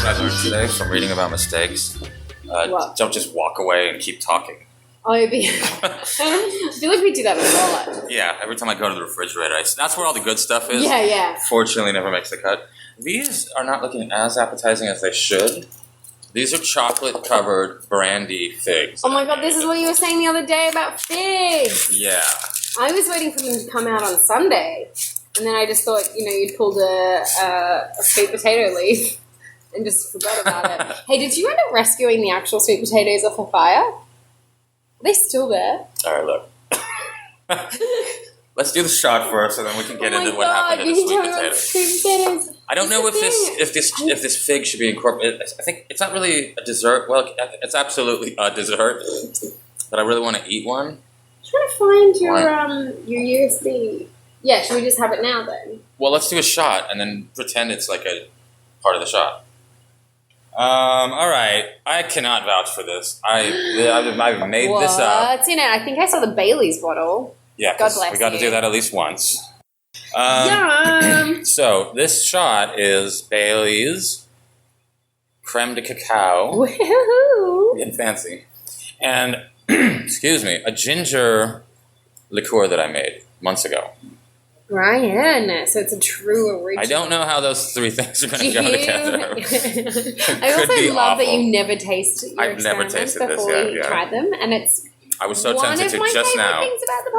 what I learned today from reading about mistakes? What? Don't just walk away and keep talking. I feel like we do that a lot. Yeah, every time I go to the refrigerator, that's where all the good stuff is. Yeah. Fortunately, never makes the cut. These are not looking as appetizing as they should. These are chocolate-covered brandy figs. Oh my god, this is what you were saying the other day about figs. Yeah. I was waiting for them to come out on Sunday, and then I just thought, you'd pulled a sweet potato leaf and just forgot about it. Hey, did you end up rescuing the actual sweet potatoes off the fire? Are they still there? All right, look. Let's do the shot first, and then we can get into what happened to the sweet potatoes. I don't know if this fig should be incorporated. I think it's not really a dessert. Well, it's absolutely a dessert, but I really want to eat one. I'm trying to find your USB. Yeah, should we just have it now then? Well, let's do a shot and then pretend it's like a part of the shot. All right. I cannot vouch for this. I've made this up. What's in it? I think I saw the Bailey's bottle. Yeah, God bless we got to do that at least once. Yum! So this shot is Bailey's creme de cacao. Woohoo! Getting fancy. And, excuse me, a ginger liqueur that I made months ago. Ryan, so it's a true original. I don't know how those three things are going to go together. I also love that you never tasted your I've never tasted this before yet, you yeah. tried them, and it's I was so tempted to just now. one of my favorite things about the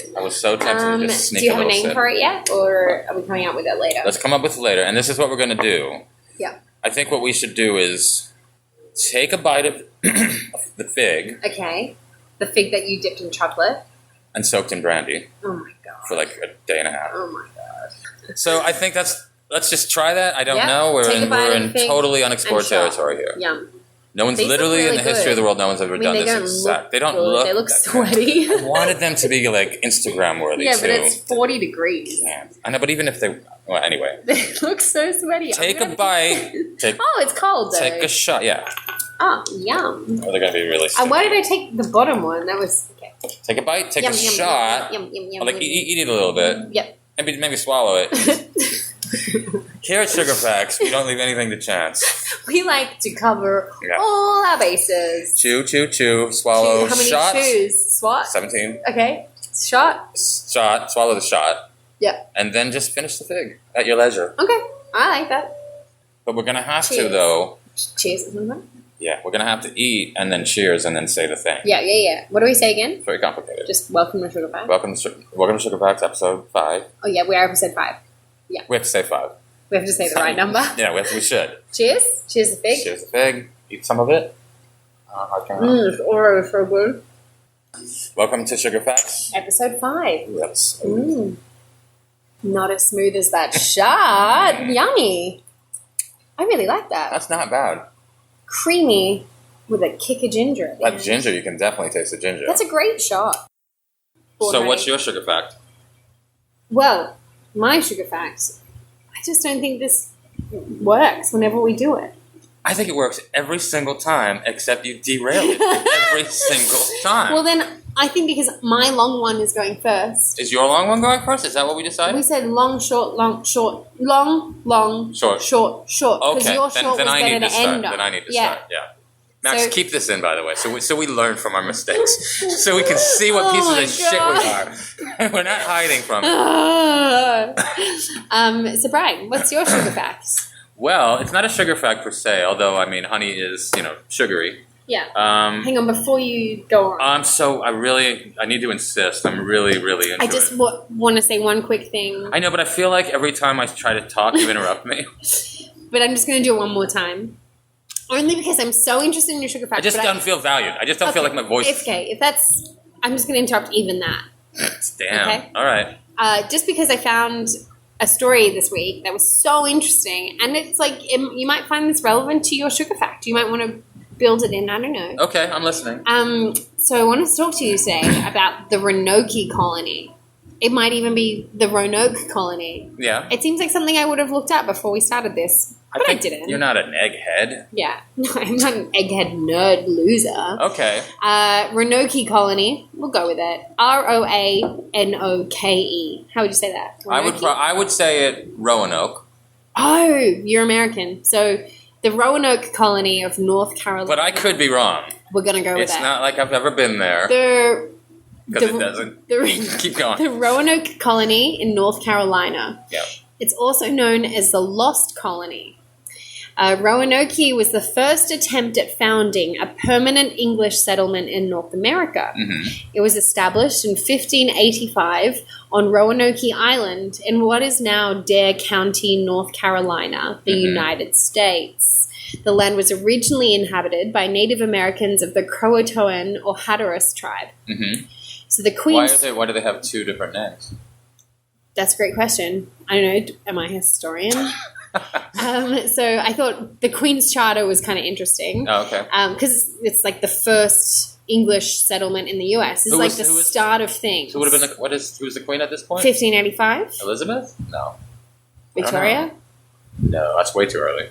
podcast. I was so tempted to just sneak do you a have a little name sip. for it yet, or are we coming out with it later? Let's come up with it later, and this is what we're going to do. Yeah. I think what we should do is take a bite of the fig. Okay. The fig that you dipped in chocolate. And soaked in brandy. Oh my god. For like a day and a half. Oh my god. So I think let's just try that. I don't know. We're in totally unexplored territory here. Yum. No one's literally in the history of the world. No one's ever done this exact. They don't look. They look sweaty. I wanted them to be like Instagram worthy. Yeah, but it's 40 degrees. Yeah. I know, but even if they, well, anyway. They look so sweaty. Take a bite. Oh, it's cold though. Take a shot. Yeah. Oh, yum. Or they're gonna be really sticky. Why did I take the bottom one? That was okay. Take a bite. Take a shot. Yum. Like eat it a little bit. Yep. Maybe swallow it. Here at Sugar Facts, we don't leave anything to chance. We like to cover all our bases. Chew, swallow, How many shot. chews? Swat? 17. Okay. Shot? Shot, swallow the shot. Yep. And then just finish the fig at your leisure. Okay. I like that. But we're going to have to, though. Cheers. Yeah, we're going to have to eat and then cheers and then say the thing. Yeah. What do we say again? It's very complicated. Just welcome to Sugar Facts. Welcome to Sugar Facts, episode 5. Oh, yeah, we are episode 5. Yeah. We have to say 5. We have to say the right number. Yeah, we should. Cheers. Cheers the fig. Cheers the fig. Eat some of it. It's already so good. Welcome to Sugar Facts. Episode 5. Yes. Not as smooth as that shot. Yummy. I really like that. That's not bad. Creamy with a kick of ginger at the end. Ginger, you can definitely taste the ginger. That's a great shot. So what's your sugar fact? Well, my sugar fact, I just don't think this works whenever we do it. I think it works every single time, except you derail it every single time. Well, then, I think because my long one is going first. Is your long one going first? Is that what we decided? We said long, short, short. Okay, Because your short then was I better need to start. end on. Then I need to start, yeah. Max, keep this in, by the way, so we learn from our mistakes. So we can see what pieces of shit we are. We're not hiding from it. So, Brian, what's your sugar fact? Well, it's not a sugar fact per se, although, I mean, honey is, sugary. Yeah. Hang on, before you go on. I need to insist. I'm really, really into it. I just want to say one quick thing. I know, but I feel like every time I try to talk, you interrupt me. But I'm just going to do it one more time. Only because I'm so interested in your sugar fact. I just don't feel valued. I just don't feel like my voice... It's okay. I'm just going to interrupt even that. Damn. Okay? All right. Just because I found a story this week that was so interesting, and it's like, you might find this relevant to your sugar fact. You might want to build it in. I don't know. Okay, I'm listening. So I wanted to talk to you today about the Roanoke colony. It might even be the Roanoke colony. Yeah. It seems like something I would have looked at before we started this, but I didn't. You're not an egghead. Yeah. No, I'm not an egghead nerd loser. Okay. Roanoke colony. We'll go with it. Roanoke. How would you say that? I would say it Roanoke. Oh, you're American. So The Roanoke colony of North Carolina. But I could be wrong. We're going to go with It's that. not like I've ever been there. Because it doesn't. Keep going. The Roanoke colony in North Carolina. Yeah. It's also known as the Lost Colony. Roanoke was the first attempt at founding a permanent English settlement in North America. Mm-hmm. It was established in 1585 on Roanoke Island in what is now Dare County, North Carolina, the United States. The land was originally inhabited by Native Americans of the Croatoan or Hatteras tribe. Mm-hmm. So the Queen's... Why do they have two different names? That's a great question. I don't know. Am I a historian? So I thought the Queen's Charter was kind of interesting. Oh, okay. Because it's like the first English settlement in the U.S. It's like the start of things. Who would have been? Who was the Queen at this point? 1585. Elizabeth? No. Victoria? No, that's way too early.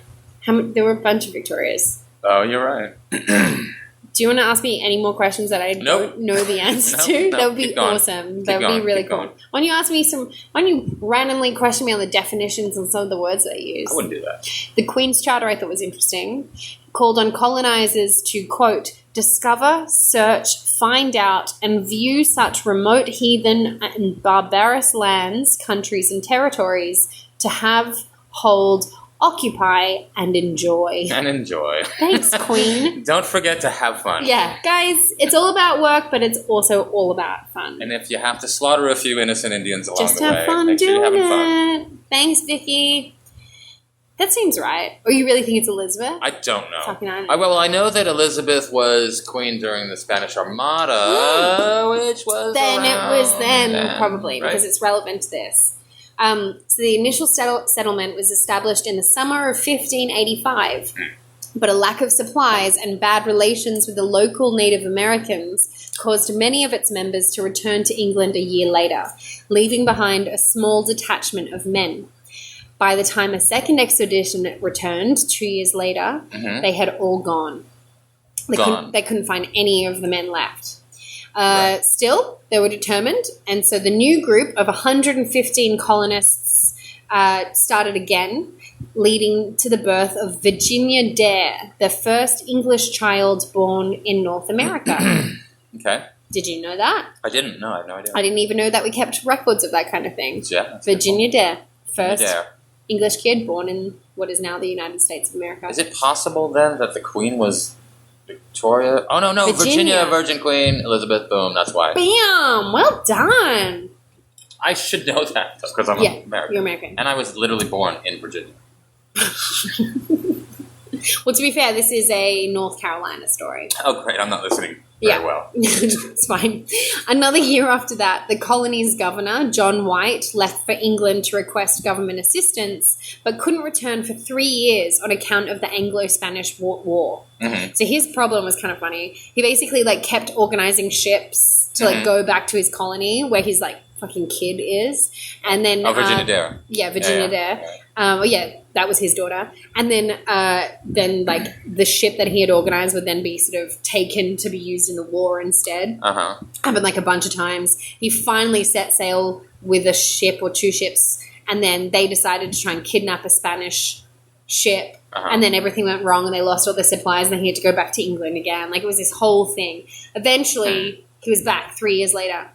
There were a bunch of Victorias. Oh, you're right. Do you want to ask me any more questions that I don't know the answer to? That would be awesome. That would be really cool. Why don't you ask me why don't you randomly question me on the definitions and some of the words that I use? I wouldn't do that. The Queen's Charter I thought was interesting. Called on colonizers to, quote, discover, search, find out, and view such remote heathen and barbarous lands, countries, and territories to have, hold, occupy, and enjoy. Thanks, Queen. Don't forget to have fun. Yeah, guys, it's all about work, but it's also all about fun. And if you have to slaughter a few innocent Indians along Just the way, have fun make sure doing you're having fun. Thanks, Vicky. That seems right. Or you really think it's Elizabeth? I don't know. Fucking I know. Well, I know that Elizabeth was queen during the Spanish Armada, which was probably, right? because it's relevant to this. So the initial settlement was established in the summer of 1585, but a lack of supplies and bad relations with the local Native Americans caused many of its members to return to England a year later, leaving behind a small detachment of men. By the time a second expedition returned 2 years later, they had all gone. They couldn't find any of the men left. Still, they were determined, and so the new group of 115 colonists started again, leading to the birth of Virginia Dare, the first English child born in North America. Okay. Did you know that? I didn't. No, I have no idea. I didn't even know that we kept records of that kind of thing. Yeah. Virginia Dare, first English kid born in what is now the United States of America. Is it possible then that the Queen was Victoria? Oh, no, Virginia, Virgin Queen, Elizabeth, boom, that's why. Bam! Well done! I should know that, because I'm American. You're American. And I was literally born in Virginia. Well, to be fair, this is a North Carolina story. Oh, great, I'm not listening very well. It's fine. Another year after that, the colony's governor, John White, left for England to request government assistance, but couldn't return for 3 years on account of the Anglo-Spanish War. Mm-hmm. So his problem was kind of funny. He basically kept organizing ships to go back to his colony where his fucking kid is, and then Virginia Dare. Yeah, Virginia Dare. That was his daughter. And then the ship that he had organized would then be sort of taken to be used in the war instead. Happened a bunch of times. He finally set sail with a ship or two ships, and then they decided to try and kidnap a Spanish ship. And then everything went wrong, and they lost all their supplies, and then he had to go back to England again. It was this whole thing. Eventually, he was back 3 years later.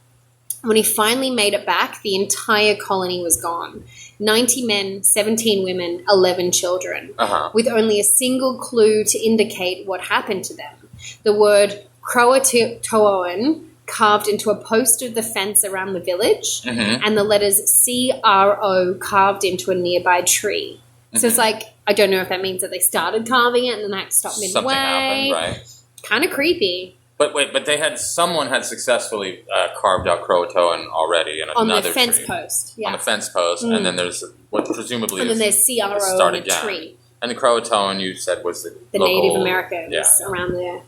When he finally made it back, the entire colony was gone. 90 men, 17 women, 11 children, with only a single clue to indicate what happened to them. The word Croatoan carved into a post of the fence around the village, and the letters C-R-O carved into a nearby tree. So it's I don't know if that means that they started carving it and then they had to stop midway. Something happened, right? Kind of creepy. But wait, someone had successfully carved out Croatoan already in another on the fence tree. Post. Yeah. On the fence post, and then there's what presumably and then there's CRO on a tree. And the Croatoan you said was the local, Native Americans around there.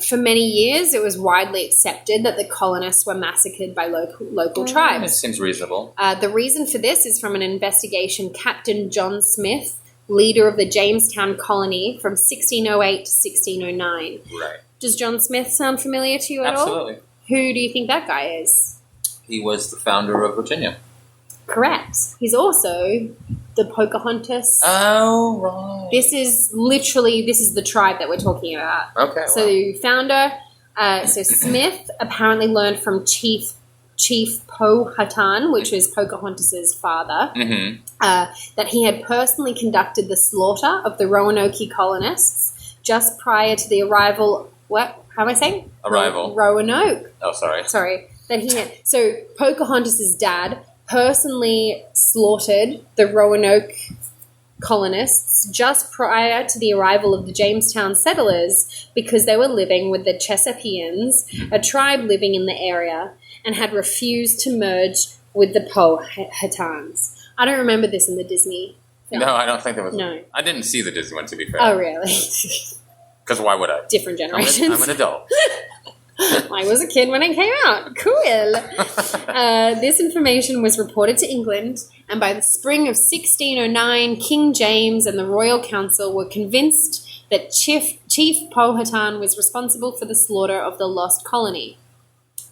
For many years, it was widely accepted that the colonists were massacred by local tribes. It seems reasonable. The reason for this is from an investigation Captain John Smith, leader of the Jamestown colony from 1608 to 1609. Right. Does John Smith sound familiar to you at all? Absolutely. Who do you think that guy is? He was the founder of Virginia. Correct. He's also the Pocahontas. Oh, right. This is the tribe that we're talking about. Okay. So the founder, so Smith apparently learned from Chief Powhatan, which was Pocahontas's father, that he had personally conducted the slaughter of the Roanoke colonists just prior to the arrival. What? How am I saying? Arrival. Roanoke. Oh, sorry. That he had. So Pocahontas's dad personally slaughtered the Roanoke colonists just prior to the arrival of the Jamestown settlers because they were living with the Chesapeakeans, a tribe living in the area, and had refused to merge with the Powhatans. I don't remember this in the Disney film. No, I don't think there was. No. I didn't see the Disney one, to be fair. Oh, really? Because why would I? Different generations. I'm an adult. I was a kid when it came out. Cool. This information was reported to England, and by the spring of 1609, King James and the Royal Council were convinced that Chief Powhatan was responsible for the slaughter of the lost colony.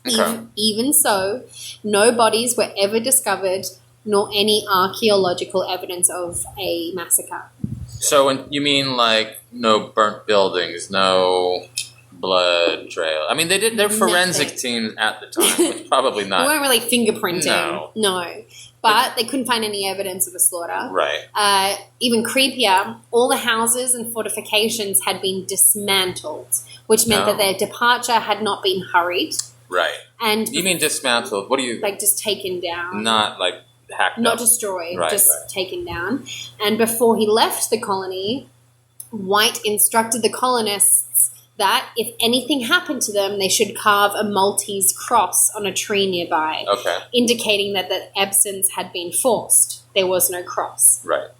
Okay. Even so, no bodies were ever discovered, nor any archaeological evidence of a massacre. So you mean like no burnt buildings, no blood trail? I mean, they did their forensic teams at the time, which probably They not. weren't really fingerprinting. No. But they couldn't find any evidence of a slaughter. Right. Even creepier, all the houses and fortifications had been dismantled, which meant that their departure had not been hurried. Right. And you mean dismantled? What do you... Like just taken down. Not like hacked Not up. destroyed, Right, just right. taken down. And before he left the colony, White instructed the colonists that if anything happened to them, they should carve a Maltese cross on a tree nearby, Okay. indicating that the absence had been forced. There was no cross. Right.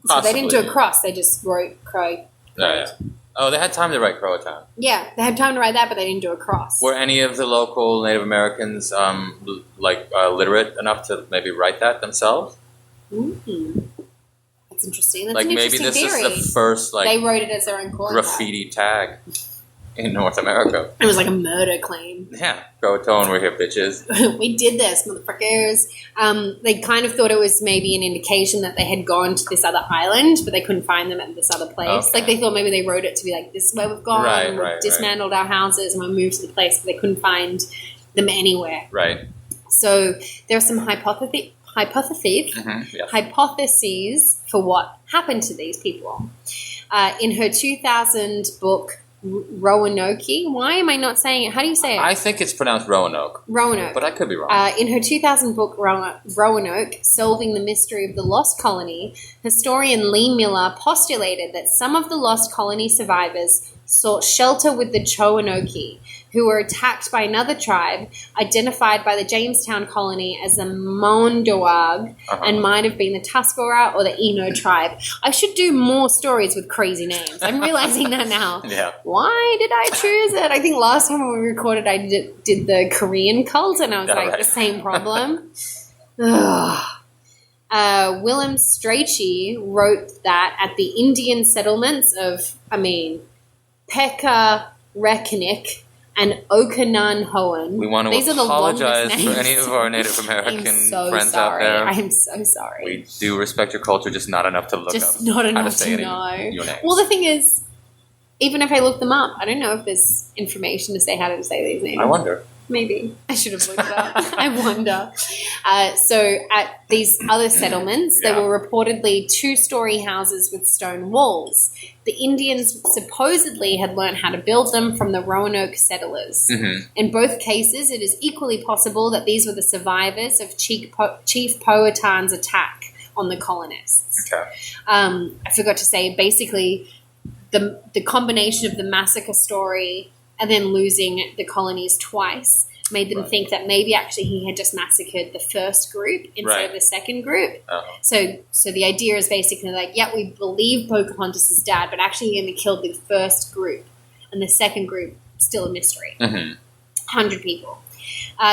So they didn't do a Possibly. cross, they just wrote Crow. Yeah. Oh, they had time to write Croatown. Yeah, they had time to write that, but they didn't do a cross. Were any of the local Native Americans literate enough to maybe write that themselves? Mm-hmm. That's interesting. That's Like an maybe interesting this theory. is the first They wrote it as their own calling graffiti tag in North America. It was like a murder claim. Yeah, Croatoan, we're here, bitches. We did this, motherfuckers. They kind of thought it was maybe an indication that they had gone to this other island, but they couldn't find them at this other place. Okay. Like they thought maybe they wrote it to be like, this is where we've gone, we've dismantled our houses and we moved to the place, but they couldn't find them anywhere. Right. So there are some hypotheses for what happened to these people. In her 2000 book, Roanoke. Why am I not saying it? How do you say it? I think it's pronounced Roanoke. Roanoke. But I could be wrong. In her 2000 book, Roanoke, Solving the Mystery of the Lost Colony, historian Lee Miller postulated that some of the lost colony survivors sought shelter with the Choanoke, who were attacked by another tribe identified by the Jamestown colony as the Mondoag and might have been the Tuscarora or the Eno tribe. I should do more stories with crazy names. I'm realizing that now. Yeah. Why did I choose it? I think last time when we recorded I did the Korean cult and I was the same problem. Willem Strachey wrote that at the Indian settlements of, Pekka Rekenik and Okananhoan. We want to apologize for any of our Native American friends out there. I am so sorry. We do respect your culture, just not enough to look just up. not how enough to say to know. Your names. Well, the thing is, even if I look them up, I don't know if there's information to say how to say these names. I wonder. Maybe. I should have looked it up. I wonder. So at these other settlements, there were reportedly 2-story houses with stone walls. The Indians supposedly had learned how to build them from the Roanoke settlers. Mm-hmm. In both cases, it is equally possible that these were the survivors of Chief Powhatan's attack on the colonists. Okay. I forgot to say, basically, the combination of the massacre story and then losing the colonies twice made them think that maybe actually he had just massacred the first group instead of the second group. So the idea is basically like, we believe Pocahontas is dead, but actually he only killed the first group, and the second group still a mystery. 100 people.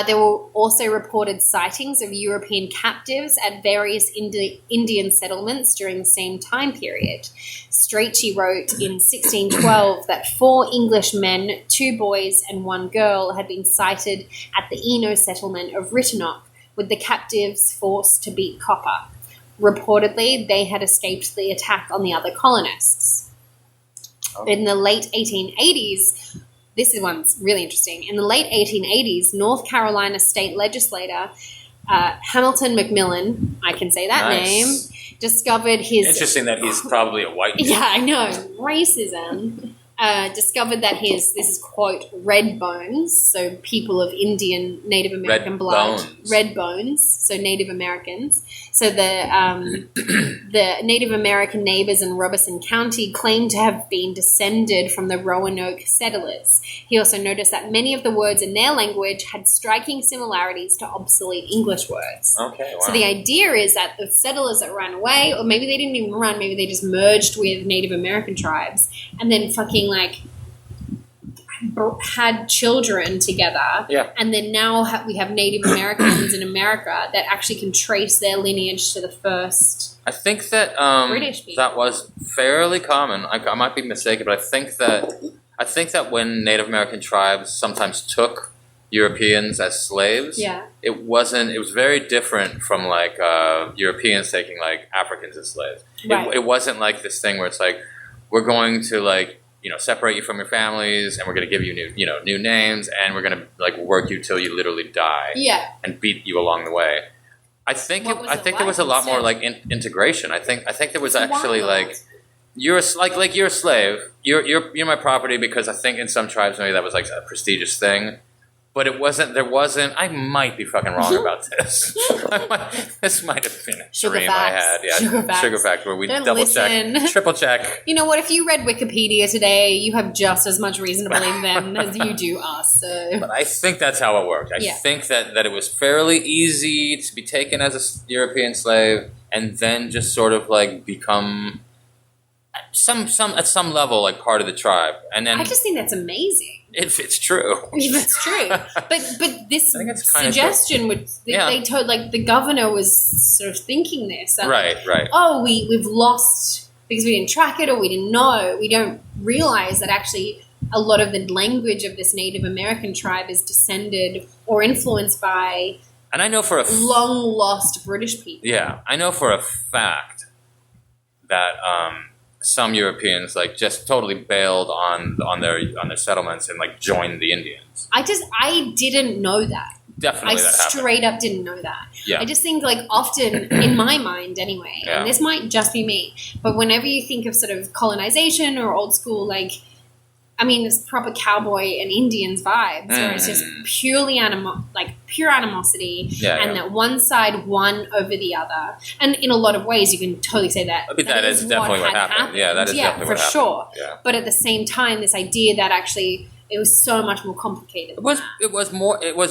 There were also reported sightings of European captives at various Indian settlements during the same time period. Strachey wrote in 1612 that 4 English men, 2 boys and 1 girl had been sighted at the Eno settlement of Ritinock, with the captives forced to beat copper. reportedly they had escaped the attack on the other colonists. Oh. In the late 1880s, this one's really interesting. In the late 1880s, North Carolina state legislator Hamilton Macmillan, I can say that name, discovered his... Interesting that he's probably a white man. Yeah, I know. Racism. Discovered that this is, quote, red bones, so people of Indian Native American blood. Red bones, so Native Americans. So the Native American neighbors in Robeson County claimed to have been descended from the Roanoke settlers. He also noticed that many of the words in their language had striking similarities to obsolete English words. Okay, wow. So the idea is that the settlers that ran away, or maybe they didn't even run, maybe they just merged with Native American tribes, and then fucking had children together, and then now we have Native Americans in America that actually can trace their lineage to the first. I think that British people. That was fairly common. I might be mistaken, but I think that when Native American tribes sometimes took Europeans as slaves, it was very different from like Europeans taking like Africans as slaves. Right. It wasn't like this thing where it's like, we're going to like, separate you from your families, and we're going to give you new names, and we're going to like work you till you literally die, and beat you along the way. I think there was a lot more like integration. I think there was actually like you're a slave. You're my property, because I think in some tribes maybe that was like a prestigious thing. But there wasn't, I might be fucking wrong about this. This might have been a dream I had. Yeah, sugar facts, where we double check, triple check. You know what, if you read Wikipedia today, you have just as much reason to believe them as you do us. So. But I think that's how it worked. I think that it was fairly easy to be taken as a European slave and then just sort of like become at some level like part of the tribe. And then I just think that's amazing. If it's true. If it's true. But this suggestion would they told like the governor was sort of thinking this. Right. Oh, we've lost because we didn't track it, or we didn't know. We don't realize that actually a lot of the language of this Native American tribe is descended or influenced by, and I know for a long lost British people. Yeah, I know for a fact that some Europeans like just totally bailed on their settlements and like joined the Indians. I didn't know that. Definitely, I straight up didn't know that. Yeah. I just think like often in my mind anyway, and this might just be me, but whenever you think of sort of colonization or old school, like, I mean, it's proper cowboy and Indians vibes, where it's just purely pure animosity, and that one side won over the other. And in a lot of ways, you can totally say that. That is definitely what happened. Yeah, that is definitely what happened. For sure. Yeah. But at the same time, this idea that actually it was so much more complicated. It was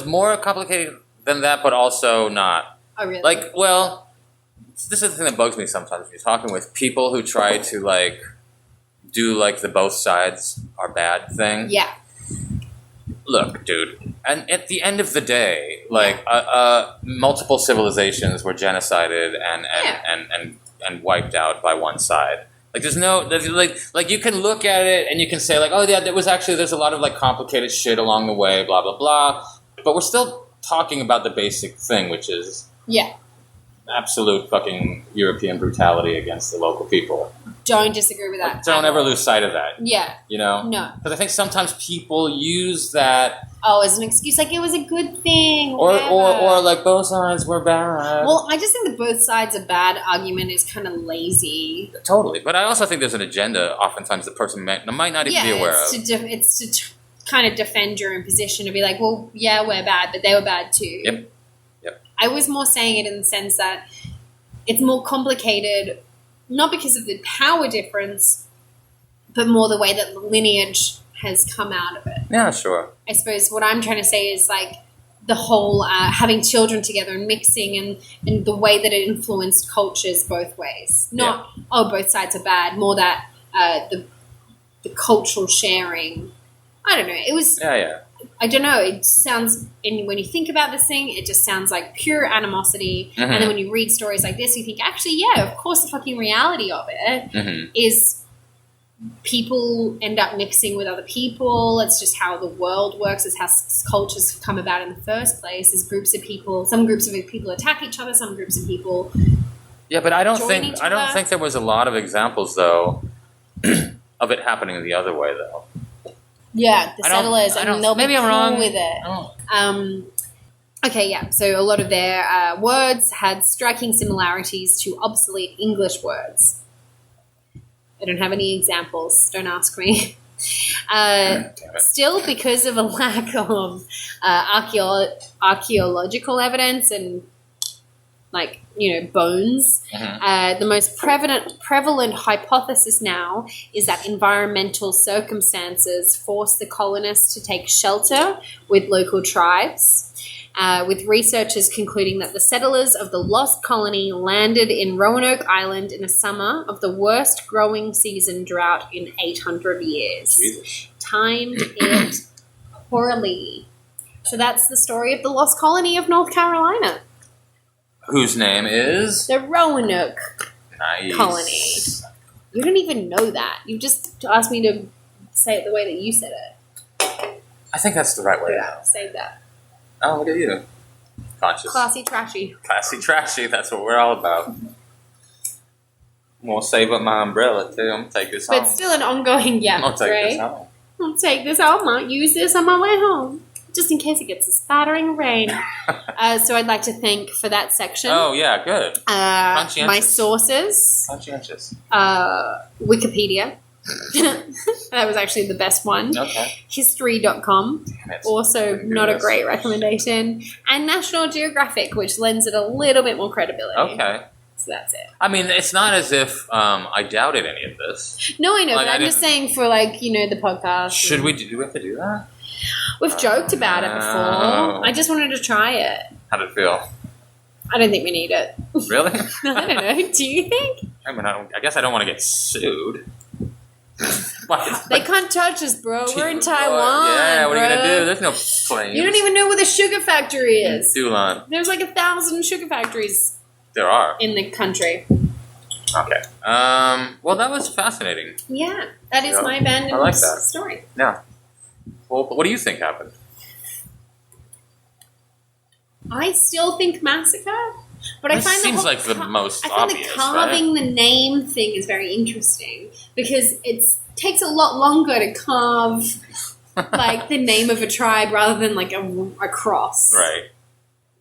more complicated than that, but also not. Oh, really? Like, well, this is the thing that bugs me sometimes when you're talking with people who try to like do like the both sides are bad thing. Yeah. Look, dude, and at the end of the day, like multiple civilizations were genocided and wiped out by one side. Like there's like you can look at it and you can say like, oh yeah, there's a lot of like complicated shit along the way, blah blah blah. But we're still talking about the basic thing, which is absolute fucking European brutality against the local people. Don't disagree with that. Like, don't ever lose sight of that. Yeah. You know? No. Because I think sometimes people use that as an excuse, like it was a good thing. Or like both sides were bad. Well, I just think the both sides are bad argument is kind of lazy. Totally. But I also think there's an agenda oftentimes the person might not even be aware of. It's to kind of defend your own position, to be like, well, yeah, we're bad, but they were bad too. Yep. I was more saying it in the sense that it's more complicated, not because of the power difference, but more the way that the lineage has come out of it. Yeah, sure. I suppose what I'm trying to say is like the whole having children together and mixing and the way that it influenced cultures both ways. Not, both sides are bad, more that the cultural sharing. I don't know. It was... Yeah. I don't know. It sounds, and when you think about this thing, it just sounds like pure animosity. Mm-hmm. And then when you read stories like this, you think, actually, of course, the fucking reality of it is people end up mixing with other people. It's just how the world works. It's how cultures come about in the first place. There's groups of people. Some groups of people attack each other. Some groups of people Yeah, but I don't Join each other. think there was a lot of examples though of it happening the other way though. Yeah, the settlers, and they'll maybe be I'm cool wrong with it. Okay, yeah. So a lot of their words had striking similarities to obsolete English words. I don't have any examples. Don't ask me. Still, because of a lack of archaeological evidence and, like, bones, the most prevalent hypothesis now is that environmental circumstances forced the colonists to take shelter with local tribes, with researchers concluding that the settlers of the lost colony landed in Roanoke Island in a summer of the worst growing season drought in 800 years. Jesus. Timed it poorly. So that's the story of the lost colony of North Carolina. Whose name is? The Roanoke Nice. colony. You don't even know that. You just asked me to say it the way that you said it. I think that's the right way. Yeah, say that. Oh, look at you. Conscious. Classy, trashy. Classy, trashy. That's what we're all about. I'm going to save up my umbrella, too. I'm going to take this home. But still an ongoing I'm going to take this home. I'll take this home. I'll use this on my way home. Just in case it gets a spattering rain. So I'd like to thank for that section. Oh, yeah, good. My sources. Conscientious. Wikipedia. That was actually the best one. Okay. History.com. Also not a great recommendation. And National Geographic, which lends it a little bit more credibility. Okay. So that's it. I mean, it's not as if I doubted any of this. No, I know, Like, but I'm just saying for, the podcast. Do we have to do that? We've joked about it before. I just wanted to try it. How'd it feel? I don't think we need it. Really? I don't know. Do you think? I mean, I guess I don't want to get sued. They can't touch us, bro. We're in Taiwan. Yeah, what are you bro. going to do? There's no planes. You don't even know where the sugar factory is. Dulon. There's like 1,000 sugar factories There are. in the country. Okay. Well, that was fascinating. Yeah, that is my abandoned story. Yeah. Well, what do you think happened? I still think massacre, but I find seems like the most I find obvious, the carving the name thing is very interesting because it takes a lot longer to carve like the name of a tribe rather than like a cross. Right.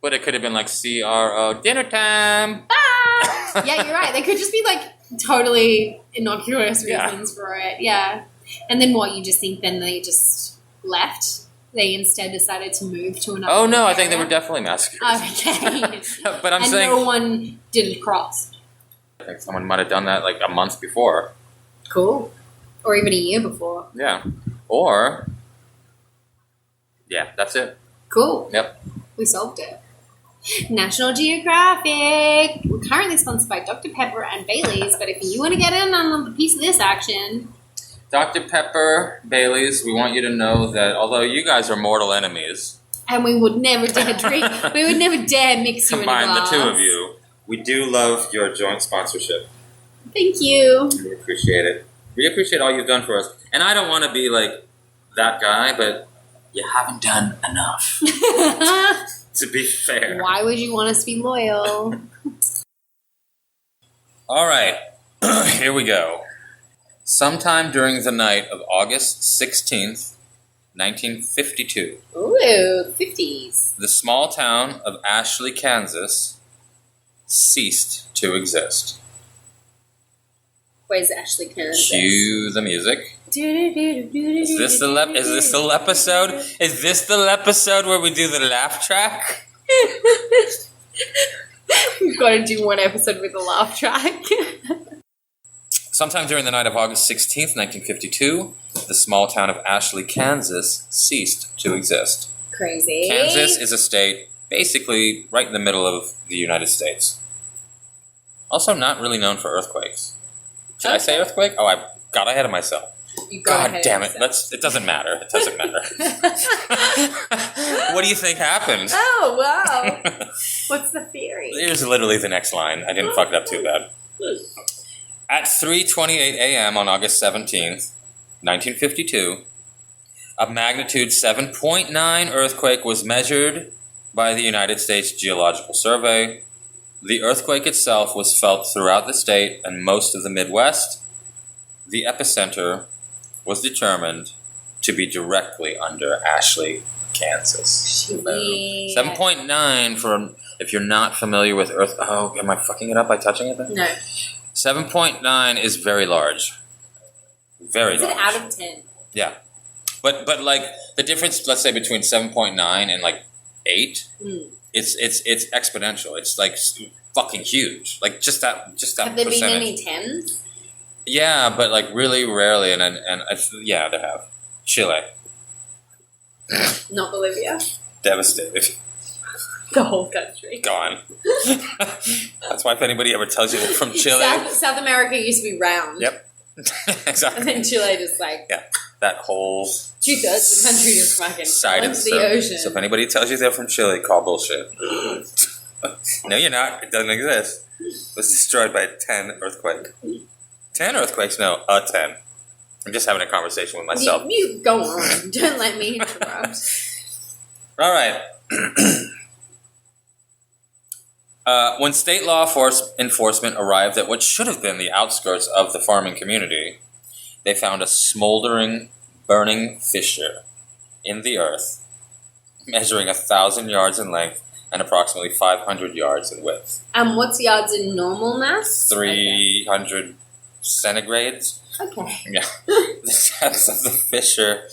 But it could have been like CRO dinner time. Ah! Yeah, you're right. They could just be like totally innocuous reasons for it. Yeah. And then what, you just think then they just left? They instead decided to move to another Oh, no, area? I think they were definitely massacred. Okay. But I'm and saying... no one did a cross. I think someone might have done that like a month before. Cool. Or even a year before. Yeah. Or... Yeah, that's it. Cool. Yep. We solved it. National Geographic. We're currently sponsored by Dr. Pepper and Bailey's, but if you want to get in on a piece of this action... Dr. Pepper, Bailey's, we want you to know that although you guys are mortal enemies... And we would never dare drink... we would never dare mix you in a glass. Combine the two of you. We do love your joint sponsorship. Thank you. We appreciate it. We appreciate all you've done for us. And I don't want to be like that guy, but you haven't done enough. To be fair. Why would you want us to be loyal? All right. Here we go. Sometime during the night of August 16th, 1952. Ooh, 50s. The small town of Ashley, Kansas ceased to exist. Where's Ashley, Kansas? Cue the music. Is this the episode? Is this the episode where we do the laugh track? We've got to do one episode with a laugh track. Sometime during the night of August 16th, 1952, the small town of Ashley, Kansas ceased to exist. Crazy. Kansas is a state basically right in the middle of the United States. Also not really known for earthquakes. Did I say earthquake? Oh, I got ahead of myself. God damn it. It doesn't matter. It doesn't matter. What do you think happened? Oh, wow. What's the theory? Here's literally the next line. I didn't fuck it up too bad. At 3:28 a.m. on August 17th, 1952, a magnitude 7.9 earthquake was measured by the United States Geological Survey. The earthquake itself was felt throughout the state and most of the Midwest. The epicenter was determined to be directly under Ashley, Kansas. 7.9 for, if you're not familiar with Earth... Oh, am I fucking it up by touching it then? No. 7.9 is very large. Very large. Is it out of 10? Yeah. But like, the difference, let's say, between 7.9 and like 8, it's exponential. It's like fucking huge. Like just that Have there percentage. been any 10s? Yeah, but like really rarely, and yeah, there have. Chile. Not Bolivia. Devastated. The whole country. Gone. That's why if anybody ever tells you they're from Chile... South America used to be round. Yep. Exactly. And then Chile just like... Yeah. That whole... 2/3 the country just fucking side into the ocean. So if anybody tells you they're from Chile, call bullshit. No, you're not. It doesn't exist. It was destroyed by a 10 earthquake. 10 earthquakes? No, a 10. I'm just having a conversation with myself. You go on. Don't let me interrupt. All right. When state law enforcement arrived at what should have been the outskirts of the farming community, they found a smoldering, burning fissure in the earth, measuring 1,000 yards in length and approximately 500 yards in width. What's yards in normal mass? 300 centigrades. Okay. Yeah. The depth of the fissure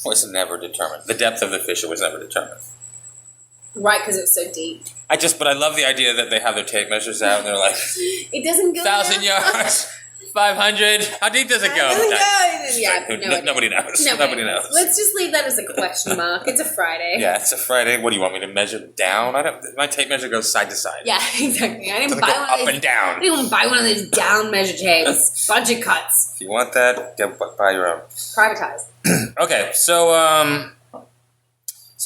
was never determined. The depth of the fissure was never determined. Right, because it's so deep. But I love the idea that they have their tape measures out and they're like, it doesn't go 1,000 yards, 500. How deep does it go? Yeah, nobody knows. Nobody knows. Let's just leave that as a question mark. It's a Friday. Yeah, it's a Friday. What do you want me to measure down? My tape measure goes side to side. Yeah, exactly. I didn't Doesn't buy go one up of these. and down. I didn't buy one of those down measure tapes. Budget cuts. If you want that, buy your own. Privatized. Okay, so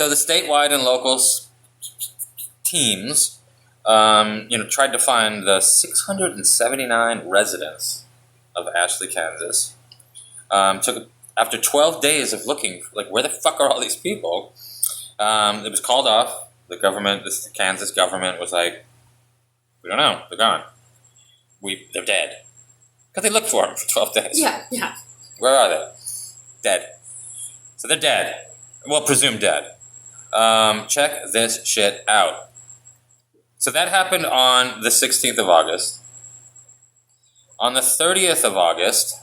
the statewide and local teams, tried to find the 679 residents of Ashley, Kansas. After 12 days of looking, like, where the fuck are all these people? It was called off. The Kansas government was like, we don't know, they're gone. They're dead. Because they looked for them for 12 days. Yeah. Where are they? Dead. So they're dead. Well, presumed dead. Check this shit out. So that happened on the 16th of August. On the 30th of August,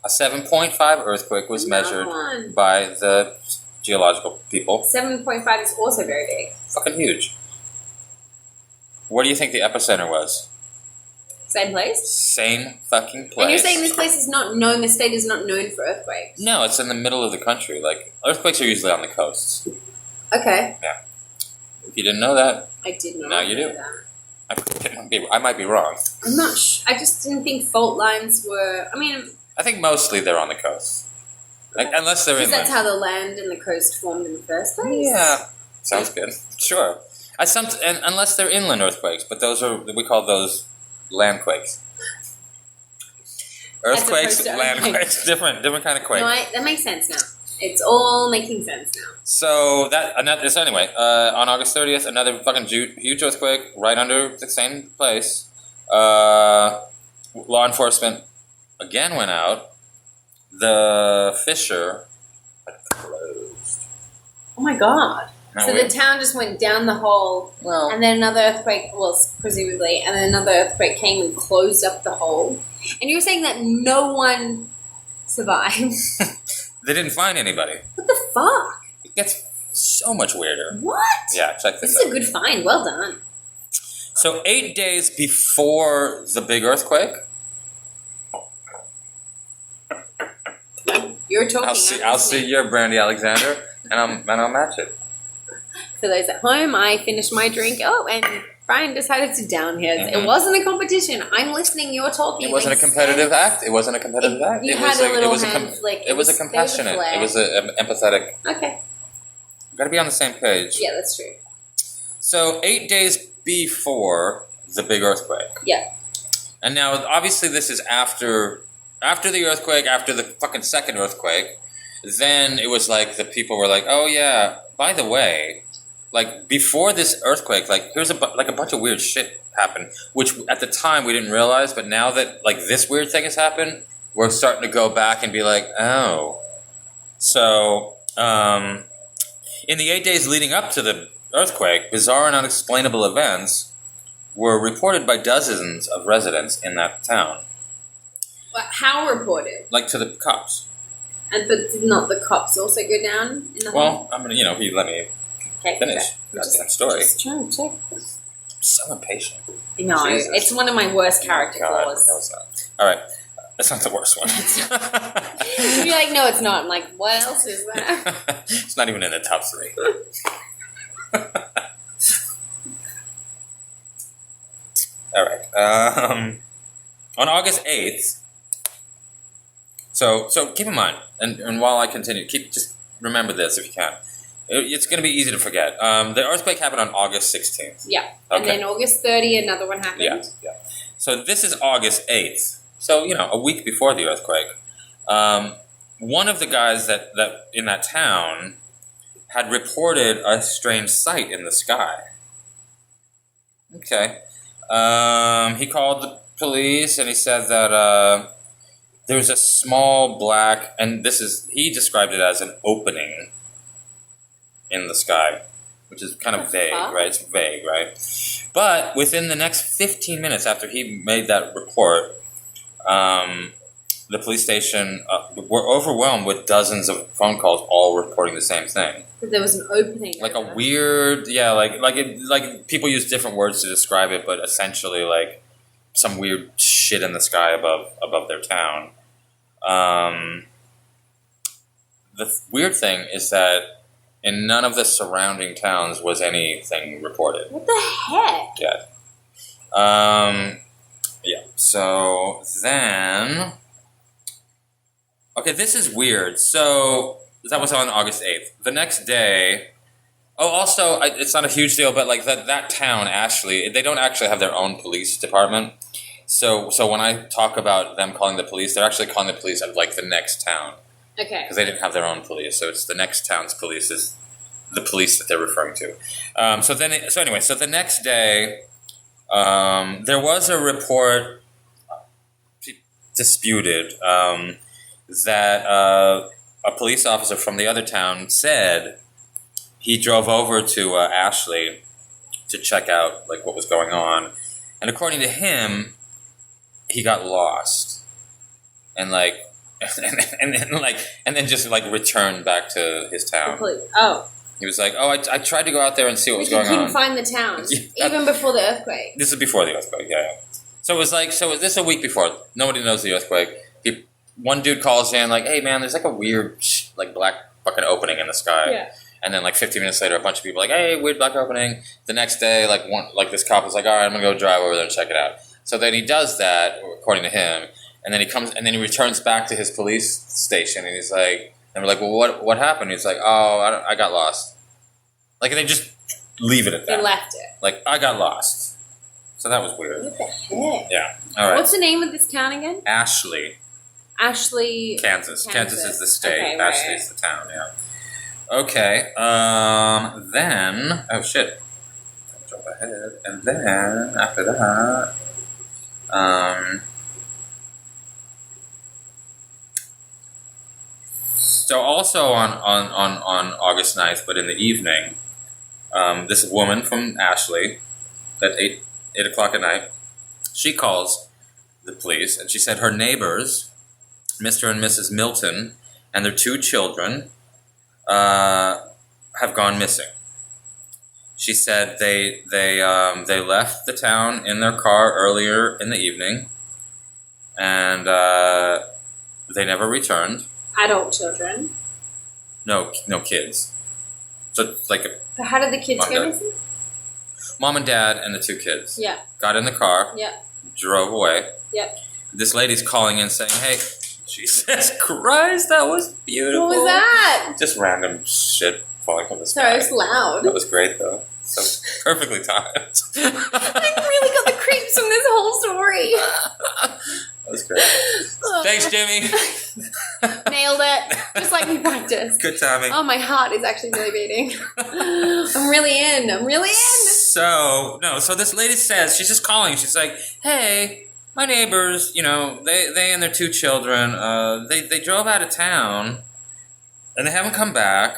a 7.5 earthquake was measured by the geological people. 7.5 is also very big. Fucking huge. Where do you think the epicenter was? Same place? Same fucking place. And you're saying this place is not known, the state is not known for earthquakes? No, it's in the middle of the country. Like, earthquakes are usually on the coasts. Okay. Yeah. If you didn't know that, I did not now you know do. that. I might be wrong. I'm not I just didn't think fault lines were... I think mostly they're on the coast. Like, unless they're inland. Because that's how the land and the coast formed in the first place? Yeah. Sounds good. Sure. Unless they're inland earthquakes, but we call those landquakes. Earthquakes, landquakes, different kind of quake. No, that makes sense now. It's all making sense now. So anyway, on August 30th, another fucking huge earthquake right under the same place. Law enforcement again went out. The fissure had closed. Oh my god. Now so the town just went down the hole, and then another earthquake, presumably, and then another earthquake came and closed up the hole. And you're saying that no one survived? They didn't find anybody. What the fuck? It gets so much weirder. What? Yeah, check this out. This is a good find. Well done. So 8 days before the big earthquake... You're talking. I'll see your Brandy Alexander, and I'll match it. For those at home, I finished my drink. Oh, and Brian decided to down his. Mm-hmm. It wasn't a competition. I'm listening. You're talking. It wasn't a competitive act. It wasn't a competitive act. You it had was a little it was hand flick. It was a compassionate. It was an empathetic. Okay. We've got to be on the same page. Yeah, that's true. So 8 days before the big earthquake. Yeah. And now, obviously, this is after the earthquake, after the fucking second earthquake. Then it was like the people were like, "Oh yeah, by the way, like before this earthquake, like here's a bunch of weird shit happened, which at the time we didn't realize, but now that like this weird thing has happened, we're starting to go back and be like, oh. So, in the 8 days leading up to the earthquake, bizarre and unexplainable events were reported by dozens of residents in that town. But how reported? Like to the cops. But did not the cops also go down in the Well, I'm gonna, he let me finish that story. Just trying to check. I'm so impatient. No, Jesus. It's one of my worst character flaws. No, it's not. All right, that's not the worst one. You'd be like, no, it's not. I'm like, what else is that? It's not even in the top 3. All right. On August 8th. So keep in mind, and while I continue, just remember this if you can. It's going to be easy to forget. The earthquake happened on August 16th. Yeah. Okay. And then August 30th, another one happened. Yeah. So this is August 8th. So, a week before the earthquake. One of the guys that in that town had reported a strange sight in the sky. Okay. He called the police and he said that there's a small black, and he described it as an opening in the sky, which is kind of vague, right? It's vague, right? But within the next 15 minutes after he made that report, the police station were overwhelmed with dozens of phone calls, all reporting the same thing. But there was an opening. Like a weird, like people use different words to describe it, but essentially like some weird shit in the sky above their town. The weird thing is that in none of the surrounding towns was anything reported. What the heck? Yeah. Yeah. So then, okay, this is weird. So that was on August 8th. The next day. Oh, also, it's not a huge deal, but like that town, Ashley, they don't actually have their own police department. So when I talk about them calling the police, they're actually calling the police of like the next town. Okay. Because they didn't have their own police, so it's the next town's police is the police that they're referring to. So the next day, there was a report disputed that a police officer from the other town said he drove over to Ashley to check out like what was going on, and according to him, he got lost, and then just like returned back to his town. Oh. He was like, I tried to go out there and see what was going on. He couldn't find the town, even before the earthquake. This is before the earthquake, yeah. So it was like, this is a week before. Nobody knows the earthquake. One dude calls in like, hey man, there's like a weird like black fucking opening in the sky. Yeah. And then like 15 minutes later, a bunch of people like, hey, weird black opening. The next day, this cop was like, all right, I'm gonna go drive over there and check it out. So then he does that, according to him, and then he returns back to his police station, and he's like, and we're like, well, what happened? He's like, oh, I got lost. Like, and they just leave it at that. They left it. Like, I got lost. So that was weird. What the heck? Yeah. All right. What's the name of this town again? Ashley. Kansas. Kansas is the state. Okay, Ashley is the town. Yeah. Okay. Then. Oh shit. Jump ahead, and then after that. So also on August 9th, but in the evening, this woman from Ashley at 8 o'clock at night, she calls the police, and she said her neighbors, Mr. and Mrs. Milton, and their 2 children have gone missing. She said they left the town in their car earlier in the evening, and they never returned. Adult children? No kids. So like But how did the kids go missing? Mom and dad and the 2 kids. Yeah. Got in the car. Yeah. Drove away. Yep. This lady's calling in saying, hey, Jesus Christ, that was beautiful. What was that? Just random shit falling from the sky. Sorry, it was loud. That was great, though. So perfectly timed. I really got the creeps from this whole story. That was great. Thanks, Jimmy. Nailed nailed it. Just like we practiced. Good timing. Oh, my heart is actually really beating. I'm really in. So this lady says, she's just calling. She's like, hey, my neighbors, they and their 2 children, they drove out of town, and they haven't come back.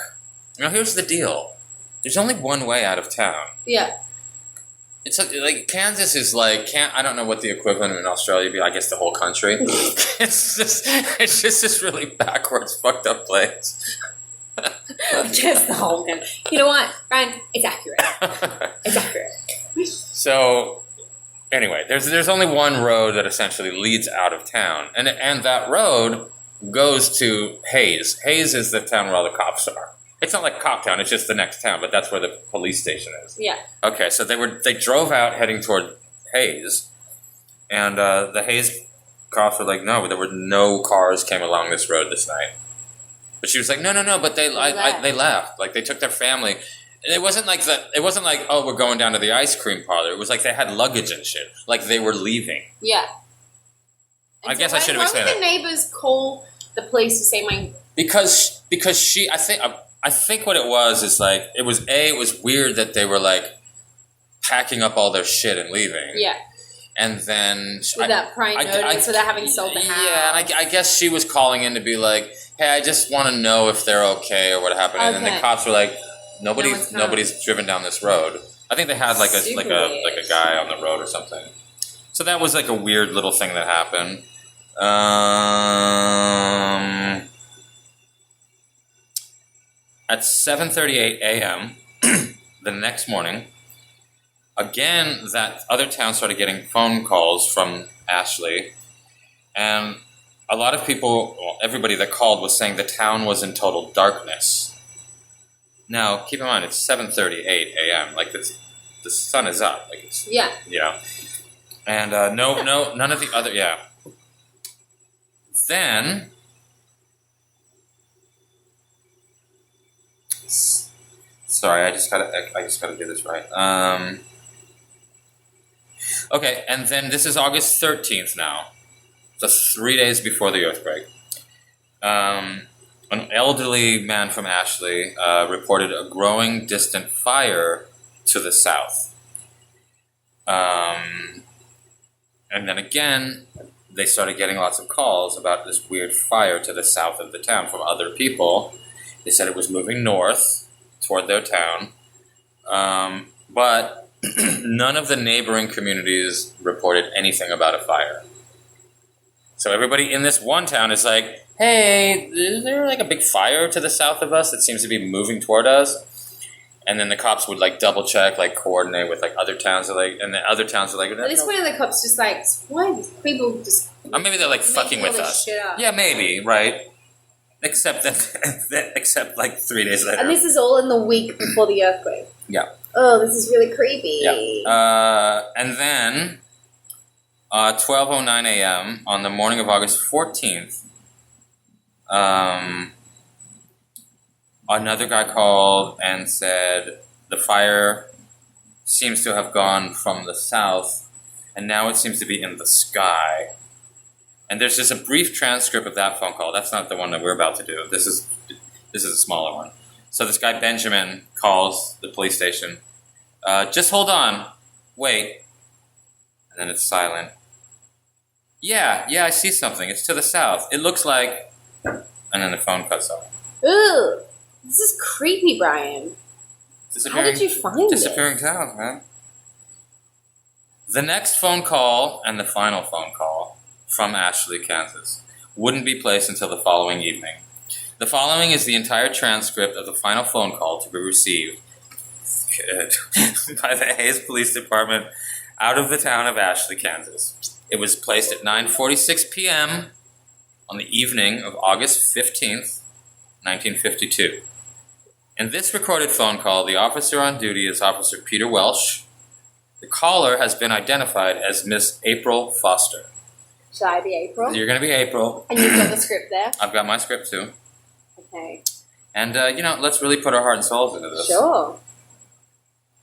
Here's the deal. There's only one way out of town. Yeah. It's like Kansas is like, I don't know what the equivalent in Australia would be. I guess the whole country. It's just this really backwards, fucked up place. Just the whole country. You know what, Brian? It's accurate. It's accurate. So, anyway, there's only one road that essentially leads out of town, and that road goes to Hayes. Hayes is the town where all the cops are. It's not like Coptown, it's just the next town, but that's where the police station is. Yeah. Okay, so they drove out heading toward Hayes, and the Hayes cops were like, no, there were no cars came along this road this night. But she was like, no, but they left. Like, they took their family. And it wasn't like, oh, we're going down to the ice cream parlor. It was like they had luggage and shit. Like, they were leaving. Yeah. I guess I should have explained that. Why would the neighbors call the police to say my... Because she, I think what it was is like, it was weird that they were like packing up all their shit and leaving. Yeah. And then... Without prior notice, without having sold the house. Yeah, and I guess she was calling in to be like, hey, I just want to know if they're okay or what happened. Okay. And then the cops were like, nobody's driven down this road. I think they had like a guy on the road or something. So that was like a weird little thing that happened. At 7:38 a.m. the next morning, again, that other town started getting phone calls from Ashley, and a lot of people, everybody that called was saying the town was in total darkness. Now, keep in mind, it's 7:38 a.m. Like, the sun is up. Like, it's, and none of the other, Then, sorry, I just gotta do this right. Okay, and then this is August 13th now. So 3 days before the earthquake. An elderly man from Ashley reported a growing distant fire to the south. And then again, they started getting lots of calls about this weird fire to the south of the town from other people. They said it was moving north toward their town. But none of the neighboring communities reported anything about a fire. So everybody in this one town is like, hey, is there like a big fire to the south of us that seems to be moving toward us? And then the cops would like double check, like coordinate with like other towns, and the other towns are like. At this point, the cops just like, why people just? Or maybe they're like fucking with us. Yeah, maybe, right? Except like 3 days later. And this is all in the week before the earthquake. Yeah. Oh, this is really creepy. Yeah. And then, 12:09 a.m. on the morning of August 14th. Another guy called and said the fire seems to have gone from the south, and now it seems to be in the sky. And there's just a brief transcript of that phone call. That's not the one that we're about to do. This is a smaller one. So this guy Benjamin calls the police station. Just hold on. Wait. And then it's silent. Yeah, I see something. It's to the south. It looks like... And then the phone cuts off. Ooh. This is creepy, Brian. How did you find Disappearing towns, man. The next phone call and the final phone call from Ashley, Kansas, wouldn't be placed until the following evening. The following is the entire transcript of the final phone call to be received by the Hayes Police Department out of the town of Ashley, Kansas. It was placed at 9:46 p.m. on the evening of August 15th, 1952. In this recorded phone call, the officer on duty is Officer Peter Welsh. The caller has been identified as Miss April Foster. Should I be April? You're going to be April. And you've got the script there? I've got my script too. Okay. And, let's really put our heart and souls into this. Sure.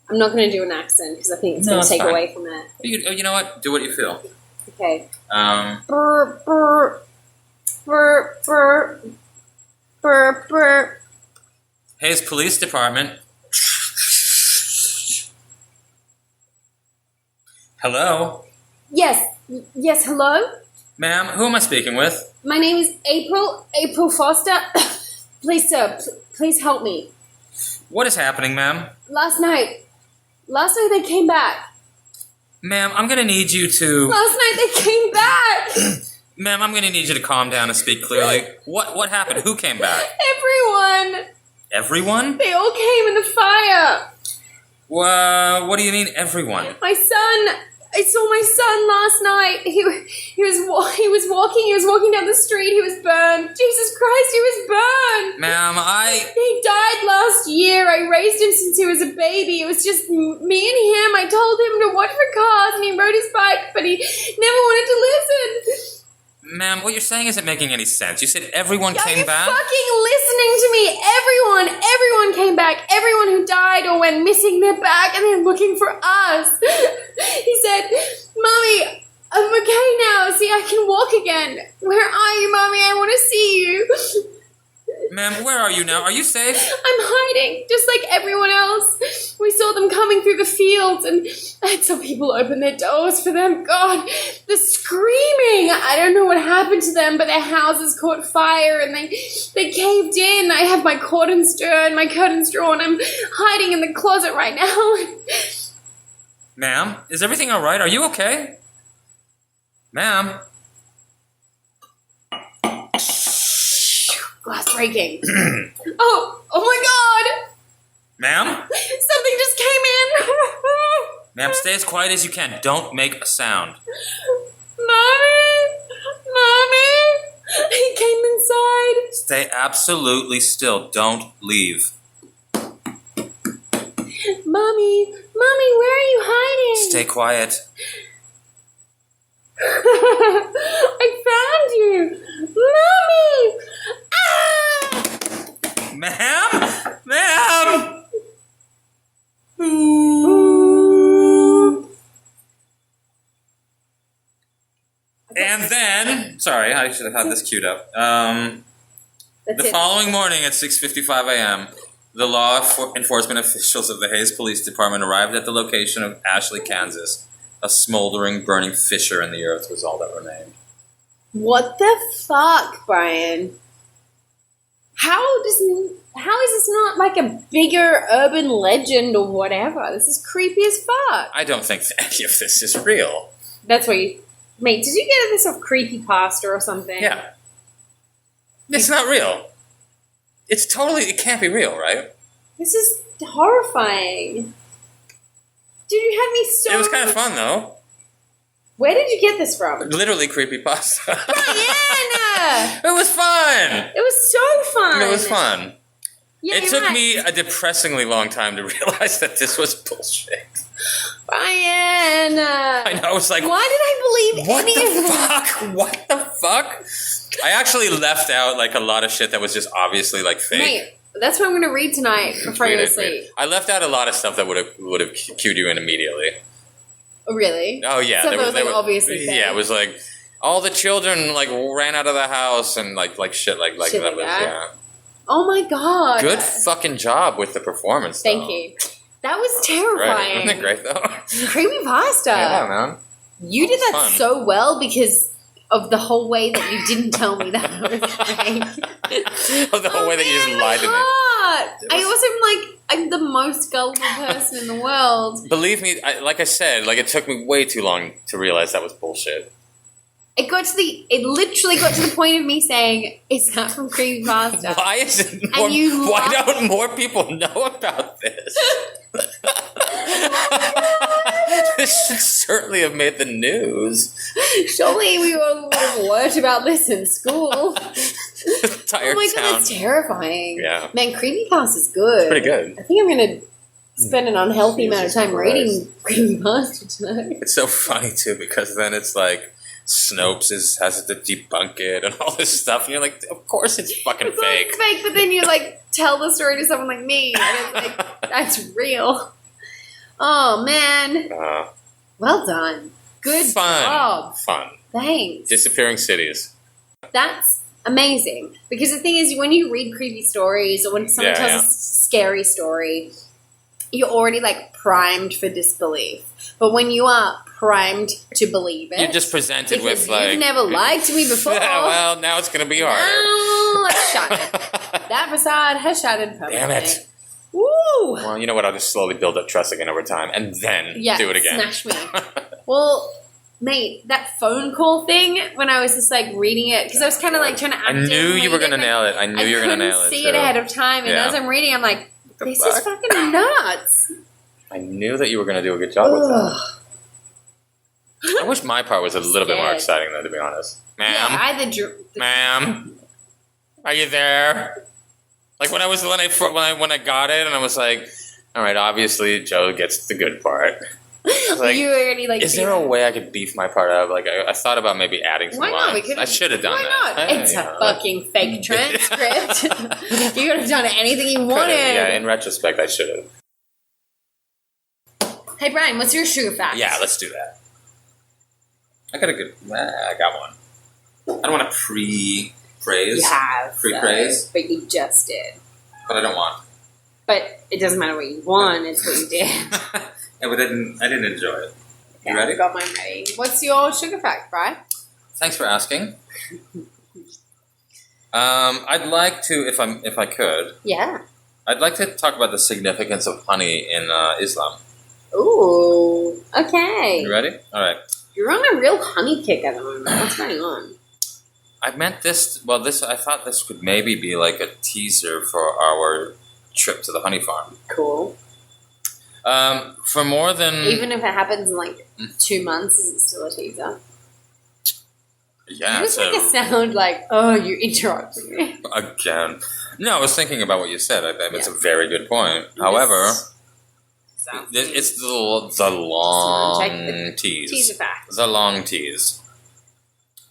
I'm not going to do an accent because I think it's going to take away from it. You know what? Do what you feel. Okay. Um. Brr, brr, brr, brr. Burp, burp. Hayes Police Department. Hello? Yes, hello? Ma'am, who am I speaking with? My name is April Foster. Please, sir, please help me. What is happening, ma'am? Last night they came back. Ma'am, I'm gonna need you to... Last night they came back! Ma'am, I'm gonna need you to calm down and speak clearly. What happened? Who came back? Everyone! Everyone? They all came in the fire! What do you mean, everyone? My son! I saw my son last night. He was walking down the street. He was burned. Jesus Christ, he was burned. Ma'am, He died last year. I raised him since he was a baby. It was just me and him. I told him to watch for cars, and he rode his bike, but he never wanted to listen. Ma'am, what you're saying isn't making any sense. You said everyone came back? Are you fucking listening to me? Everyone came back. Everyone who died or went missing, they're back, and they're looking for us. He said, Mommy, I'm okay now. See, I can walk again. Where are you, Mommy? I want to see you. Ma'am, where are you now? Are you safe? I'm hiding, just like everyone else. We saw them coming through the fields, and I had some people open their doors for them. God, the screaming! I don't know what happened to them, but their houses caught fire, and they caved in. I have my curtains drawn. I'm hiding in the closet right now. Ma'am, is everything all right? Are you okay? Ma'am? Glass breaking. Oh my God! Ma'am? Something just came in. Ma'am, stay as quiet as you can. Don't make a sound. Mommy! He came inside. Stay absolutely still. Don't leave. Mommy, where are you hiding? Stay quiet. I found you. Mommy! Ah! Ma'am? And then, sorry, I should have had this queued up. The following morning at 6:55 a.m., the law enforcement officials of the Hayes Police Department arrived at the location of Ashley, Kansas. A smoldering, burning fissure in the earth was all that remained. What the fuck, Brian? How is this not like a bigger urban legend or whatever? This is creepy as fuck. I don't think any of this is real. That's what you... Mate, did you get this off creepypasta or something? Yeah. It's not real. It can't be real, right? This is horrifying. Dude, you had me so... It was kind of fun, though. Where did you get this from? Literally creepypasta. Brianna! It was fun! It was so fun! It was fun. Yeah, it took me a depressingly long time to realize that this was bullshit. Brianna! I know, I was like... Why did I believe any of fuck? What the fuck? I actually left out, like, a lot of shit that was just obviously, like, fake. Mate, that's what I'm going to read tonight before I go to sleep. I left out a lot of stuff that would have cued you in immediately. Oh, really? Oh, yeah. Stuff that was, like, obviously fake. Yeah, it was like, all the children, like, ran out of the house and, like shit like shit that. Like that? Yeah. Oh, my God. Good fucking job with the performance, Thank though. you. That was terrifying. Isn't it great, though? Creepypasta. Yeah, man. You did that fun. So well because of the whole way that you didn't tell me that I was fake. Of the whole way that you just lied to me. I also am like, I'm the most gullible person in the world. Believe me, like I said, like it took me way too long to realize that was bullshit. It literally got to the point of me saying, is that from creepypasta? Why is it more, why don't more people know about this? This should certainly have made the news. Surely we all would have learned about this in school. Entire oh my town. God, that's terrifying. Yeah. Man, creepypasta's good. It's pretty good. I think I'm going to spend an unhealthy amount of time reading creepypasta tonight. It's so funny, too, because then it's like, Snopes has to debunk it and all this stuff, and you're like, of course it's fucking fake. It's fake, but then you like tell the story to someone like me, and it's like, that's real. Oh, man. Well done. Good job. Fun. Thanks. Disappearing cities. That's amazing. Because the thing is, when you read creepy stories or when someone tells a scary story, you're already like primed for disbelief. But when you are primed to believe it, you're just presented with like, you've never lied to me before. Yeah, well, now it's going to be harder. Now it's shattered. That facade has shattered permanently. Damn it. Woo! Well, you know what? I'll just slowly build up trust again over time, and then do it again. Smash me. Well, mate, that phone call thing, when I was just like reading it, because I was kind of like trying to act I knew you were going to nail it. I knew you were going to nail it. I couldn't see it ahead of time, and as I'm reading, I'm like, this is fucking nuts. I knew that you were going to do a good job with that. I wish my part was a little bit more exciting, though, to be honest. Ma'am? Yeah, Ma'am? Are you there? Like, when I got it, and I was like, all right, obviously, Joe gets the good part. Like, you already like. Is there a way I could beef my part up? Like, I thought about maybe adding some lines. I should have done that. Why not? It's a fucking fake transcript. You could have done anything you wanted. Yeah, in retrospect, I should have. Hey, Brian, what's your sugar fact? Yeah, let's do that. I got one. I don't want to pre-praise. You have. Pre-praise. But you just did. But I don't want. But it doesn't matter what you want, it's what you did. Yeah, but I didn't enjoy it. You ready? I got mine ready. What's your sugar fact, Brian? Thanks for asking. I'd like to, if I could. Yeah. I'd like to talk about the significance of honey in Islam. Ooh. Okay. You ready? All right. You're on a real honey kick at the moment. What's going on? I meant this. Well, I thought this could maybe be like a teaser for our trip to the honey farm. Cool. For more than... Even if it happens in like 2 months, is it still a teaser? Yeah. You just make it sound like, oh, you interrupted me. Again. No, I was thinking about what you said. It's a very good point. However, it's the long tease. Teaser fact. The long tease.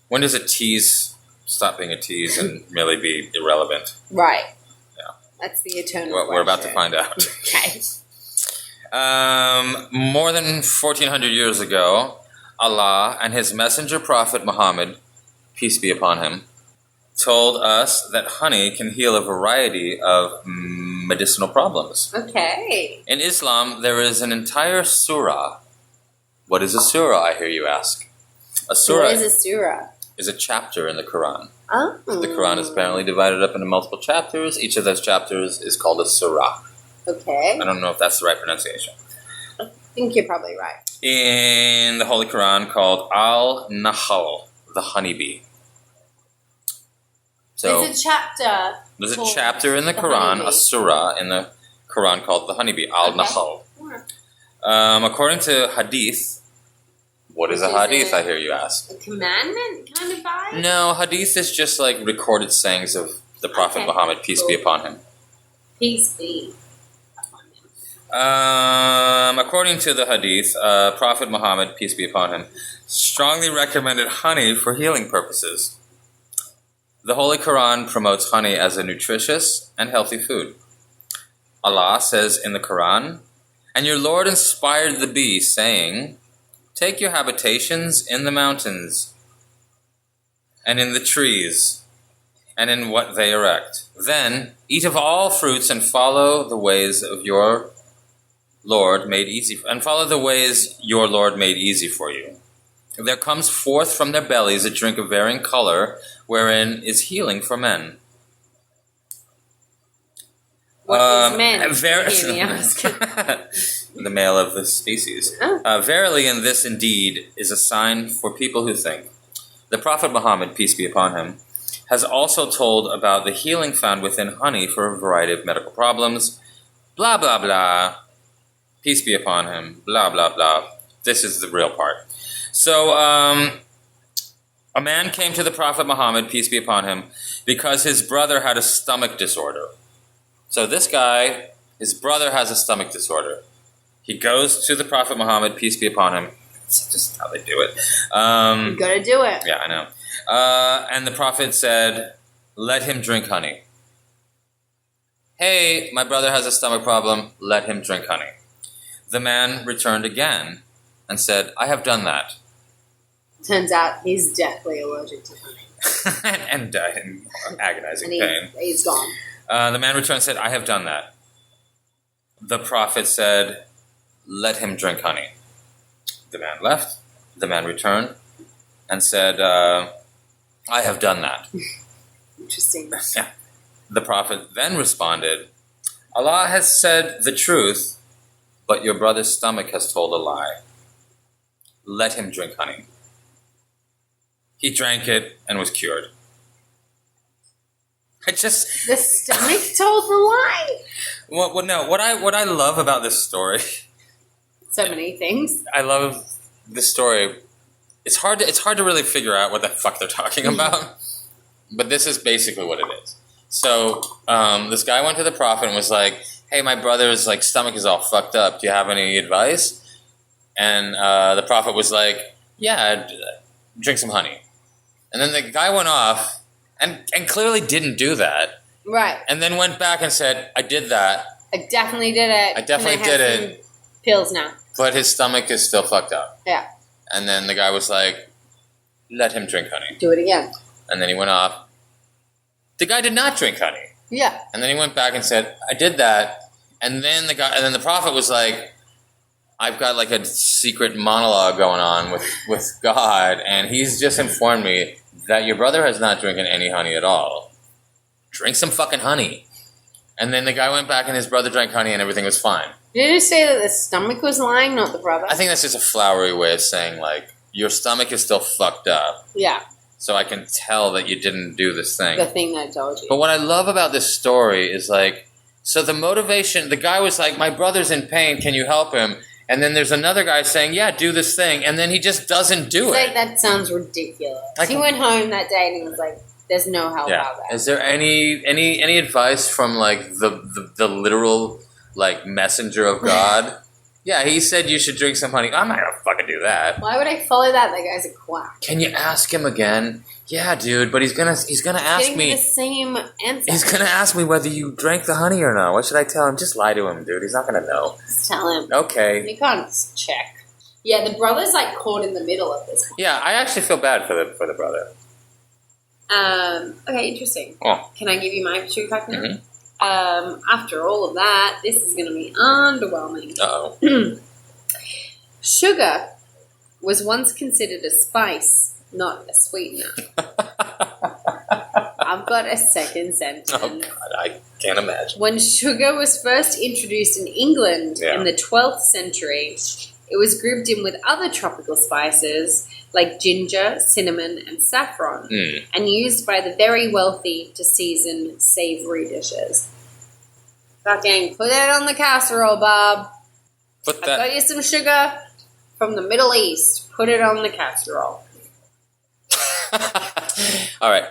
When does a tease stop being a tease and really be irrelevant? Right. Yeah. That's the eternal Well, we're about to find out. Okay. More than 1,400 years ago, Allah and His messenger prophet Muhammad, peace be upon him, told us that honey can heal a variety of medicinal problems. Okay. In Islam, there is an entire surah. What is a surah, I hear you ask? A surah. What is a surah? Is a chapter in the Quran. Oh. The Quran is apparently divided up into multiple chapters. Each of those chapters is called a surah. Okay. I don't know if that's the right pronunciation. I think you're probably right. In the Holy Quran called Al-Nahl, the honeybee. So there's a chapter. There's a chapter in the Quran, honeybee. a surah in the Quran called the honeybee, Al-Nahl. Okay. According to hadith, what is a hadith, I hear you ask? A commandment kind of vibe? No, hadith is just like recorded sayings of the Prophet Muhammad, peace be upon him. Peace be. According to the hadith, Prophet Muhammad, peace be upon him, strongly recommended honey for healing purposes. The Holy Quran promotes honey as a nutritious and healthy food. Allah says in the Quran, "And your Lord inspired the bee, saying, take your habitations in the mountains, and in the trees, and in what they erect. Then eat of all fruits and follow the ways of your Lord made easy, and follow the ways your Lord made easy for you. There comes forth from their bellies a drink of varying color, wherein is healing for men." What is men? The male of the species. Oh. Verily, in this indeed is a sign for people who think. The Prophet Muhammad, peace be upon him, has also told about the healing found within honey for a variety of medical problems. Blah, blah, blah. Peace be upon him. Blah, blah, blah. This is the real part. So, a man came to the Prophet Muhammad, peace be upon him, because his brother had a stomach disorder. So this guy, his brother has a stomach disorder. He goes to the Prophet Muhammad, peace be upon him. It's just how they do it. You gotta do it. Yeah, I know. And the Prophet said, let him drink honey. Hey, my brother has a stomach problem. Let him drink honey. The man returned again and said, I have done that. Turns out he's deathly allergic to honey. and died in agonizing pain. He's gone. The man returned and said, I have done that. The prophet said, let him drink honey. The man left. The man returned and said, I have done that. Interesting. Yeah. The prophet then responded, Allah has said the truth, but your brother's stomach has told a lie. Let him drink honey. He drank it and was cured. The stomach told the lie? What I love about this story... So many things. I love this story. It's hard to really figure out what the fuck they're talking about. But this is basically what it is. So, this guy went to the prophet and was like, hey, my brother's like stomach is all fucked up. Do you have any advice? And the prophet was like, yeah, drink some honey. And then the guy went off and clearly didn't do that. Right. And then went back and said, I did that. I definitely did it. I definitely did it. Pills now. But his stomach is still fucked up. Yeah. And then the guy was like, let him drink honey. Do it again. And then he went off. The guy did not drink honey. Yeah. And then he went back and said, I did that. And then the prophet was like, I've got like a secret monologue going on with God, and he's just informed me that your brother has not drinking any honey at all. Drink some fucking honey. And then the guy went back and his brother drank honey and everything was fine. Did it say that the stomach was lying, not the brother? I think that's just a flowery way of saying, like, your stomach is still fucked up. Yeah. So I can tell that you didn't do this thing. The thing that I told you. But what I love about this story is, like, so the motivation, the guy was like, my brother's in pain, can you help him? And then there's another guy saying, yeah, do this thing. And then he just doesn't do it. Like, that sounds ridiculous. He went home that day and he was like, there's no help out there. Is there any advice from, like, the literal, like, messenger of God? Yeah, he said you should drink some honey. I'm not going to fucking do that. Why would I follow that? That guy's a quack. Can you ask him again? Yeah, dude, but he's gonna ask me the same answer. He's gonna ask me whether you drank the honey or not. What should I tell him? Just lie to him, dude. He's not gonna know. Just tell him. Okay. You can't check. Yeah, the brother's like caught in the middle of this. Yeah, I actually feel bad for the brother. Okay, interesting. Oh. Can I give you my sugar fact now? Mm-hmm. After all of that, this is going to be underwhelming. Uh-oh. Sugar was once considered a spice, not a sweetener. I've got a second sentence. Oh, God, I can't imagine. When sugar was first introduced in England in the 12th century, it was grouped in with other tropical spices like ginger, cinnamon, and saffron, and used by the very wealthy to season savory dishes. Fucking put it on the casserole, Bob. I've got you some sugar from the Middle East. Put it on the casserole. All right.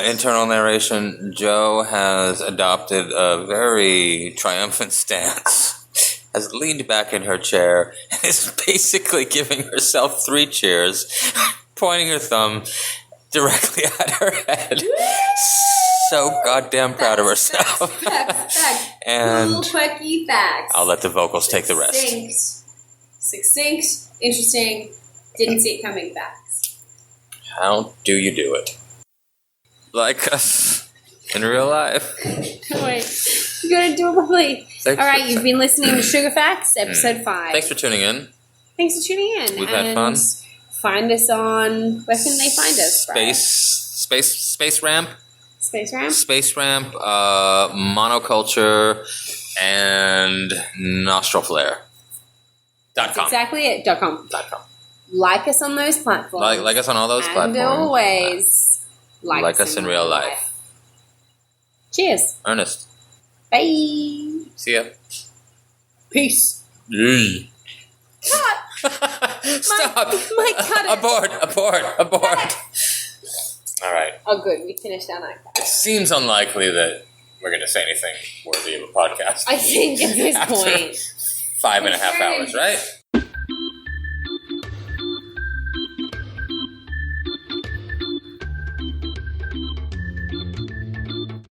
Internal narration. Joe has adopted a very triumphant stance. Has leaned back in her chair and is basically giving herself 3 cheers, pointing her thumb directly at her head. So goddamn proud of herself. Facts. And cool, quirky facts. I'll let the vocals take the rest. Succinct, interesting, didn't see it coming facts. How do you do it? Like us in real life? Wait, you gotta do it properly. Alright, you've been listening to Sugar Facts, episode 5. Thanks for tuning in. Than's for tuning in. We've had fun. Find us on, where can they find us? Space Ramp. Space Ramp? Space Ramp, Monoculture, and Nostril Flare. That's exactly it. .com. Like us on those platforms. Like us on all those platforms. And always, like us in real life. Cheers. Ernest. Bye. See ya. Peace. Yay. Cut. Stop. Cut it. Abort. All right. Oh, good. We finished our night. It seems unlikely that we're going to say anything worthy of a podcast. I think at this point. 5.5 hours, right?